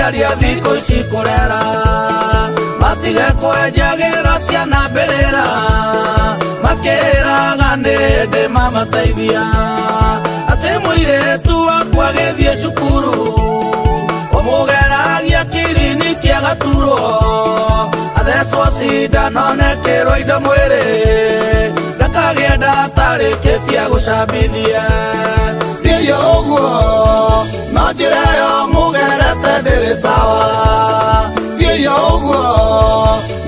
aciari a thikũ ici kũrera matige kwenjagĩra ciana mbĩrĩra makĩraga nĩ hĩndĩ mamateithia atĩ mũirĩtu wakwa agĩthiĩ cukuru ũmũgeragia kiriniki agaturwo athecwo cindano nekĩrwo indo mwĩrĩ ndakagĩe ndatarĩkĩtie gũcambithia thiĩ ũguo no njĩra ĩyo mũgerete ndĩrĩ sawa thiĩ ũguo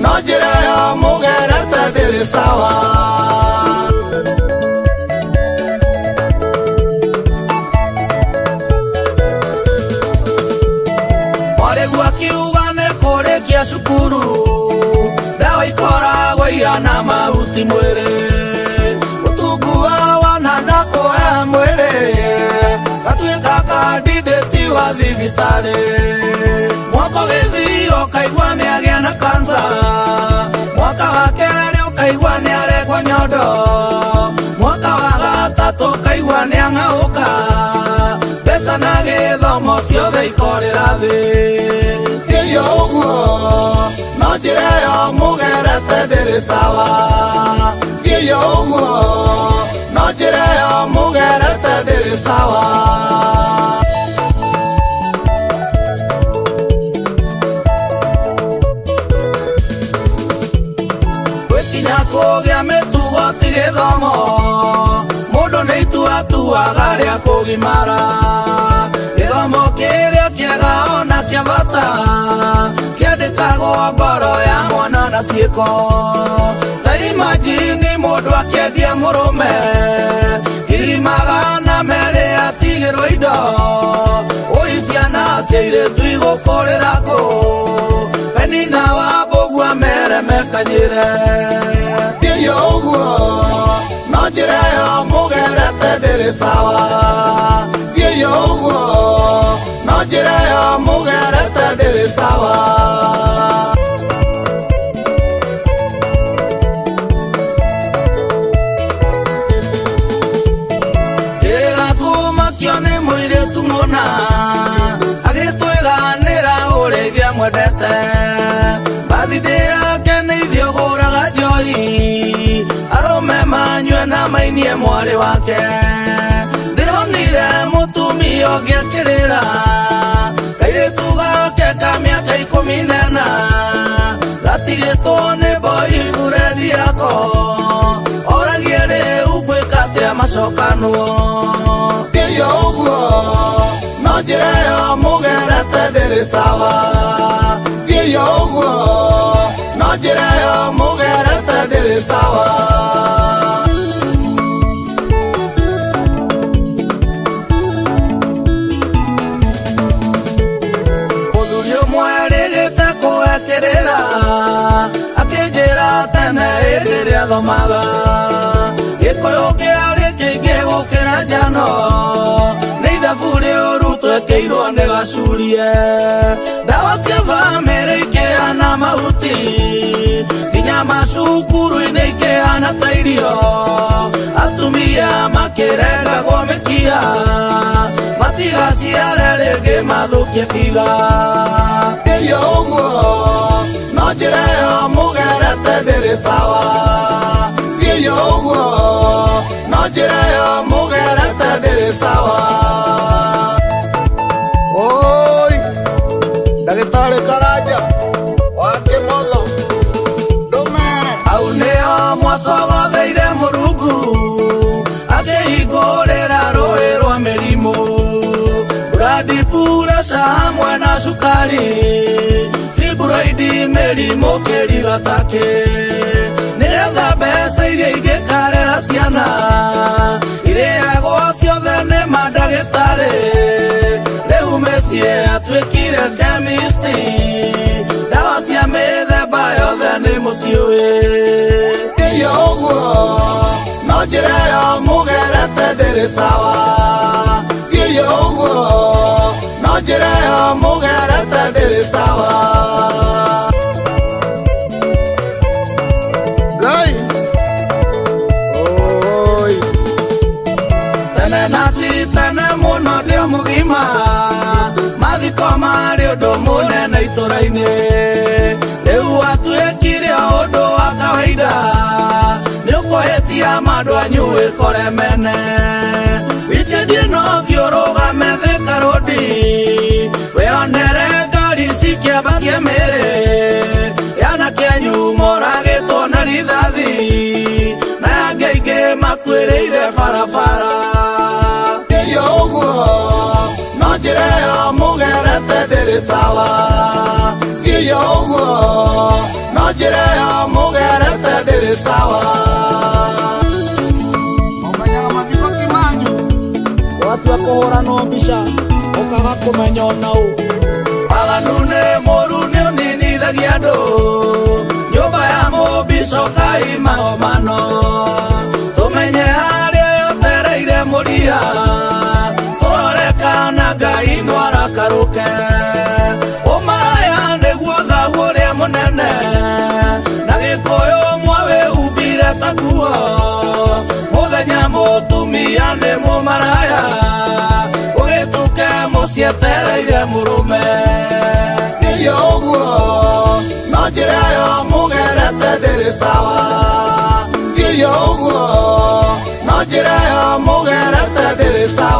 no njĩra ĩyo mũgerete ndĩrĩ sawa mwarĩgu akiuga nĩ kũrĩkia cukuru ndawa ikoragwo ihana mahuti mwĩrĩ ũtungu wa wana na kũhe mwĩrĩ gatuĩka kandidati wa thibitarĩ mwaka gĩthiro ũkaigua nĩagĩa na kansa mwaka wa kerĩ ũkaigua nĩaregwo nyondo mwaka wa gatatũ ũkaigua nĩang'aũka mbeca na gĩthomo ciothe ikorĩra thĩ thiĩ ũguo no njĩra ĩyo mũgerete ndĩrĩ sawa thiĩ ũguo no njĩra ĩyo mũgerete ndĩrĩ sawa gwĩkinya kũgĩa mĩtugo ti gĩthomo mũndũ nĩ ituatuaga rĩa kũgimara gĩthomo kĩrĩa kĩega ona kĩa bata kĩandĩkagwo ngoro ya mwana na ciĩko ta imagine mũndũ akĩendia mũrũme magana merĩ atigĩrwo indo ũi ciana cia airĩtu igũkũrĩra kũ penina wa mbũgua mere mekanyĩre thiĩ ũguo no njĩra ĩyo mũgerete ndĩrĩ sawa thiĩ ũguo no njĩra ĩyo mũgerete ndĩrĩ sawa agĩtwĩganĩra ũrĩithia mwendete bathide yake nĩ ithiũgũraga njohi arũme manyue na mainie mwarĩ wake ndĩronire mũtumia ũngĩ akĩrĩra kairĩtu gake ka mĩaka 14 gatigĩtwo nĩ boyfriend yako oragie rĩu gwĩka atĩa macokanwo thiĩ ũguo no njĩra ĩyo mũgerete ndĩrĩ sawa thiĩ ũguo no njĩra ĩyo mũgerete ndĩrĩ sawa mũthuri ũmwe rĩgĩte kũhekĩrĩra akĩnjĩra tene hĩndĩ ĩrĩa thomaga gĩkũyũ kĩarĩ kĩingĩ gũkĩra njano nĩ ithabu rĩũru twekĩirwo nĩ gacurie ndawa cia bamĩrĩ ikĩhana mahuti nginya macukuru-inĩ ikĩhana ta irio atumia makĩrengagwo mĩkia matigaciare rĩngĩ mathũkie biga thiĩ ũguo no njĩra ĩyo mũgerete ndĩrĩ sawa thiĩ ũguo no njĩra ĩyo mũgerete ndĩrĩ sawa oi ndagĩtarĩ Karanja wa Kĩmotho ndũme hau nĩho mwacogotheire Mũrungu akĩhingũrĩra rũĩ rwa mĩrimũ blood pressure hamwe na cukari fibroid mĩrimũ kĩrigatake nĩgetha mbeca iria ingĩkarera ciana irĩagwo ciothe nĩ mandagĩtarĩ rĩu mĩciĩ atuĩkire chemist ndawa cia mĩthemba yothe nĩ mũciũĩ thiĩ ũguo no njĩra ĩyo mũgerete ndĩrĩ sawa thiĩ ũguo no njĩra ĩyo mũgerete ndĩrĩ sawa Ngai oi tene mũno ndĩ mũgima mathiko marĩ ũndũ mene wikendi no thiũrũgame Thika Road wĩonere ngari cikĩambagia mĩrĩ yanake anyu moragĩtwo na rithathi na angĩ aingĩ makuĩrĩire barabara iyo ũguo no njĩra ĩyo mũgerete ndĩrĩ sawa iyo ũguo no njĩra ĩyo mũgerete ndĩrĩ sawa ũmenyaga mathiko manyu watua kũhũranwo mbica ũkaga kũmenya ona ũ waganu nĩ mũru nĩ ũninithagia andũ nyũmba ya mũmbica ũkai magomano tũmenye harĩa yotereire mũriha tũrore kana Ngai no arakarũke ũmaraya nĩguo thahu ũrĩa mũnene na gĩkũyũ mwawĩhumbire ta nguo mũthenya mũtumia nĩ mũmaraya ũgĩtuke mũciĩ etereire mũrũme iyo ũguo no njĩra ĩyo mũgerete ndĩrĩ sawa iyo ũguo no njĩra ĩyo mũgerete ndĩrĩ sawa